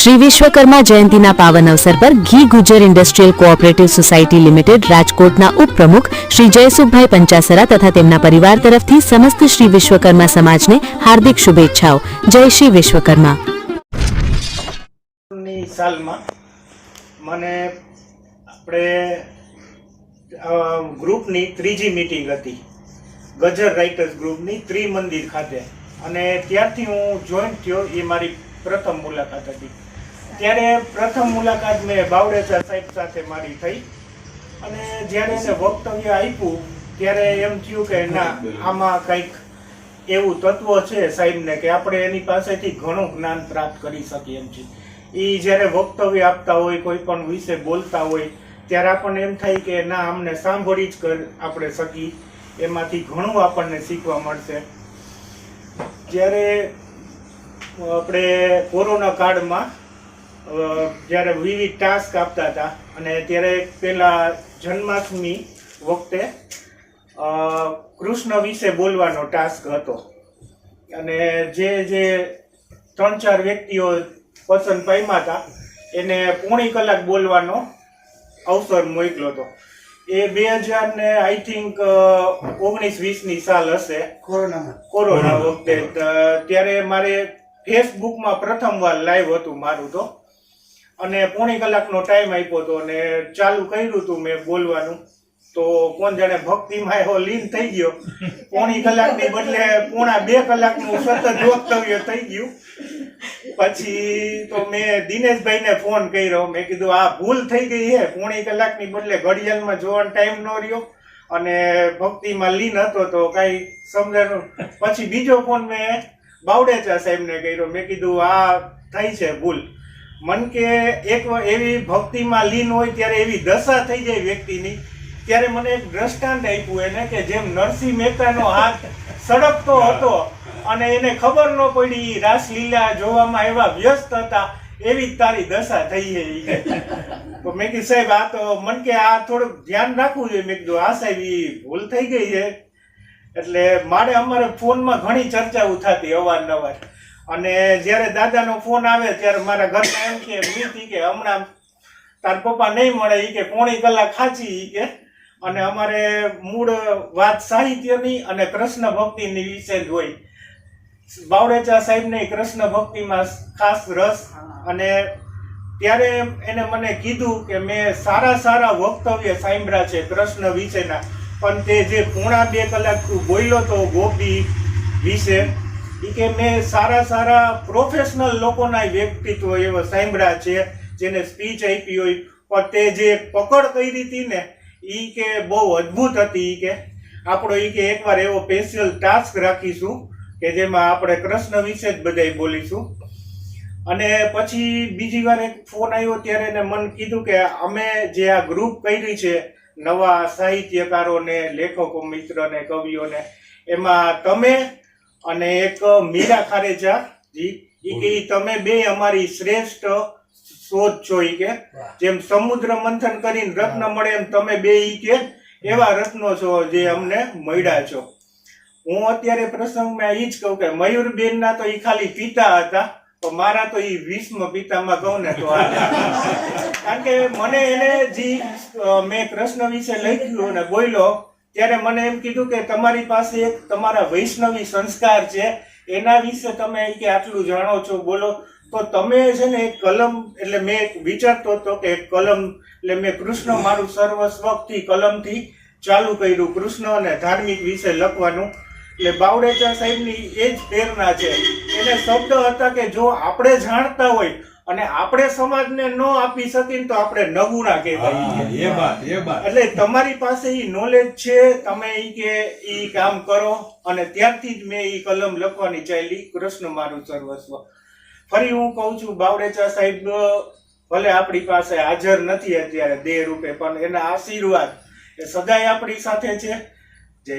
श्री विश्वकर्मा जयंतीना पावन अवसर पर ghee Gujjar industrial cooperative society limited राजकोटना उपप्रमुख श्री जयसुखभाई पंचासरा तथा तेमना परिवार तरफथी समस्त श्री विश्वकर्मा समाजने हार्दिक शुभेच्छाओं। जय श्री विश्वकर्मा। મને આપણે ગ્રુપની ત્રીજી મીટિંગ હતી ગજર રાઇટર્સ ગ્રુપની ત્રિમંદિર ખાતે અને ત્યારથી હું જોઈન થયો। એ મારી પ્રથમ મુલાકાત હતી। ત્યારે પ્રથમ મુલાકાત મેં બાવડેચા સાહેબ સાથે મારી થઈ અને જ્યારે એને વક્તવ્ય આપ્યું ત્યારે એમ થયું કે ના આમાં કંઈક એવું તત્વ છે સાહેબને કે આપણે એની પાસેથી ઘણું જ્ઞાન પ્રાપ્ત કરી શકીએ એમ છે। એ જ્યારે વક્તવ્ય આપતા હોય કોઈ પણ વિશે બોલતા હોય ત્યારે આપણને એમ થાય કે ના અમને સાંભળી જ આપણે શકી એમાંથી ઘણું આપણને શીખવા મળશે। જ્યારે આપણે કોરોના કાળમાં જ્યારે વિવિધ ટાસ્ક આપતા હતા અને ત્યારે પહેલા જન્માષ્ટમી વખતે કૃષ્ણ વિશે બોલવાનો ટાસ્ક હતો અને જે 3-4 વ્યક્તિઓ પસંદ પામ્યા હતા એને પોણી કલાક બોલવાનો અવસર મોકલ્યો હતો। એ 2000 ને આઈ થિંક 19-20ની સાલ હશે કોરોના વખતે। ત્યારે મારે ફેસબુકમાં પ્રથમવાર લાઈવ હતું મારું તો અને પોણી કલાકનો ટાઈમ આપ્યો હતો અને ચાલુ કર્યું હતું મેં બોલવાનું તો કોણ જાણે ભક્તિમાં એવો લીન થઈ ગયો। પોણી કલાકની બદલે પોણા 2 કલાકનું સતત વક્તવ્ય થઈ ગયું। પછી તો મેં દિનેશભાઈને ફોન કર્યો, મેં કીધું આ ભૂલ થઈ ગઈ છે, પોણી કલાકની બદલે ઘડિયાળમાં જોવાનો ટાઈમ ન રહ્યો અને ભક્તિમાં લીન હતો તો કાંઈ સમજાયું। પછી બીજો ફોન મેં બાવડેચા સાહેબને કર્યો, મેં કીધું આ થઈ છે ભૂલ। મન કે એક એવી ભક્તિમાં લીન હોય ત્યારે એવી દશા થઈ જાય વ્યક્તિની, ત્યારે મને એક દ્રષ્ટાંત આપ્યું એને કે જેમ નરસિંહ મહેતાનો હાથ સળગતો હતો અને એને ખબર ન પડી રાસલીલા જોવામાં એવા વ્યસ્ત હતા, એવી જ તારી દશા થઈ છે। તો મેં કીધું સાહેબ આ તો મન કે આ થોડુંક ધ્યાન રાખવું જોઈએ। મેં કીધું આ સાહેબ એ ભૂલ થઈ ગઈ છે। એટલે મારે અમારે ફોનમાં ઘણી ચર્ચાઓ થતી અવારનવાર અને જ્યારે દાદાનો ફોન આવે ત્યારે મારા ઘરમાં એમ કે મીઠી કે હમણાં તાર પપ્પા નહીં મળે એ કે પોણી કલાક ખાચી એ કે અને અમારે મૂળ વાત સાહિત્યની અને કૃષ્ણ ભક્તિની વિશે જ હોય। બાવડેચા સાહેબને કૃષ્ણ ભક્તિમાં ખાસ રસ અને ત્યારે એને મને કીધું કે મેં સારા વક્તવ્ય સાંભળ્યા છે કૃષ્ણ વિશેના, પણ તે જે પોણા 2 કલાક તું બોલ્યો તો ગોપી વિશે એ કે મેં સારા પ્રોફેશનલ લોકોના વ્યક્તિત્વ એવા સાંભળ્યા છે જેને સ્પીચ આપી હોય, પણ તે જે પકડ કરી હતી ને એ કે બહુ અદ્ભુત હતી। કે આપણો એ કે એકવાર એવો સ્પેશિયલ ટાસ્ક રાખીશું કે જેમાં આપણે કૃષ્ણ વિશે જ બધાય બોલીશું। અને પછી બીજી વાર એક ફોન આવ્યો ત્યારે એને મને કીધું કે અમે જે આ ગ્રુપ કરી છે નવા સાહિત્યકારોને, લેખકો મિત્રને, કવિઓને, એમાં તમે અને એક મીરા ખારેચા જી એ કે તમે બે અમારી શ્રેષ્ઠ શોધ છો। એ કે જેમ સમુદ્ર મંથન કરીને રત્ન મળે એમ તમે બે ઈ કે એવા રત્નો છો જે અમને મળ્યા છો। હું અત્યારે પ્રસંગમાં એ જ કહું કે મયુરબેનના તો એ ખાલી પિતા હતા, તો મારા તો એ ભીષ્મ પિતામાં કહું ને તો કારણ કે મને એને જે મેં કૃષ્ણ વિશે લખ્યું અને બોલ્યો ત્યારે મને એમ કીધું કે તમારી પાસે એક તમારા વૈષ્ણવી સંસ્કાર છે, એના વિશે તમે કે આટલું જાણો છો બોલો। તો તમે છે ને એક કલમ, એટલે મેં વિચારતો હતો કે એક કલમ, એટલે મેં કૃષ્ણ મારું સર્વસ્વથી કલમથી ચાલુ કર્યું કૃષ્ણ અને ધાર્મિક વિશે લખવાનું। એટલે બાવડેચા સાહેબની એ જ પ્રેરણા છે। એને શબ્દ હતા કે જો આપણે જાણતા હોય અને આપણે સમાજને ન આપી શકીએ તો આપણે નગુણા કહેવાય। એટલે તમારી પાસે એ નોલેજ છે, તમે એ કે એ કામ કરો અને ત્યારથી જ મેં એ કલમ લખવાની ચાલી કૃષ્ણ મારું સર્વસ્વ। ફરી હું કહું છું બાવડેચા સાહેબ ભલે આપણી પાસે હાજર નથી અત્યારે દેહ રૂપે, પણ એના આશીર્વાદ એ સદાય આપણી સાથે છે। જય